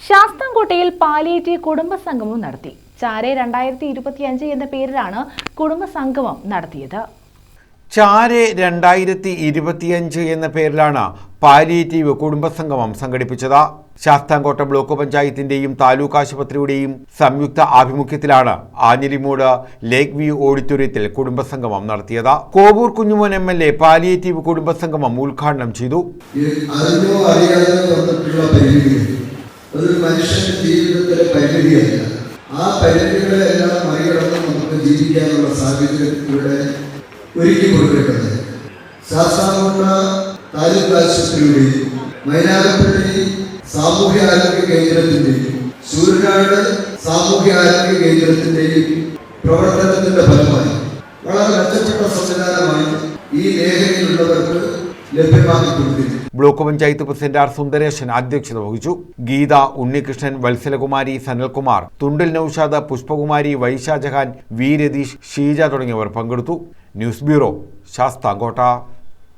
ശാസ്താംകോട്ടയിൽ palliative കുടുംബസംഗമം നടത്തി. ചാരെ 2025 എന്ന പേരിലാണ് കുടുംബസംഗമം നടത്തിയത്. ചാരെ 2025 എന്ന പേരിലാണ് പാലിയേറ്റീവ് കുടുംബസംഗമം സംഘടിപ്പിച്ചത്. ശാസ്താംകോട്ട ബ്ലോക്ക് പഞ്ചായത്തിന്റെയും താലൂക്ക് ആശുപത്രിയുടെയും സംയുക്ത ആഭിമുഖ്യത്തിലാണ് ആഞ്ഞിലിമൂട് ലേക്ക് വ്യൂ ഓഡിറ്റോറിയത്തിൽ കുടുംബസംഗമം നടത്തിയത്. കോവൂർ കുഞ്ഞുമോൻ MLA പാലിയേറ്റീവ് കുടുംബസംഗമം ഉദ്ഘാടനം ചെയ്തു. അതൊരു മനുഷ്യന്റെ ജീവിതത്തിലെ പരിമിതിയല്ല. ആ പരിമിതികളെല്ലാം മറികടന്ന് നമുക്ക് ജീവിക്കാനുള്ള സാഹചര്യം ഇവിടെ ഒരുക്കി കൊടുക്കേണ്ടത്. ശാസ്താംകോട്ട താലൂക്ക് ആശുപത്രിയുടെയും മൈനാഗപ്പള്ളി സാമൂഹ്യാരോഗ്യ കേന്ദ്രത്തിന്റെയും സൂര്യനാട് സാമൂഹ്യാരോഗ്യ കേന്ദ്രത്തിന്റെയും പ്രവർത്തനത്തിന്റെ ഫലമായി വളരെ മെച്ചപ്പെട്ട സംവിധാനമായി ഈ മേഖലയിലുള്ളവർക്ക് ലഭ്യമാക്കിക്കൊടുത്തിരുന്നു. Block panchayat president R Sundaresan അധ്യക്ഷത വഹിച്ചു. ഗീത, ഉണ്ണികൃഷ്ണൻ, വത്സലകുമാരി, സനൽകുമാർ, തുണ്ടിൽ നൌഷാദ്, പുഷ്പകുമാരി, വൈശാജഹാൻ, വി രതീഷ്, ഷീജ തുടങ്ങിയവർ പങ്കെടുത്തു. News bureau, Sasthamkotta.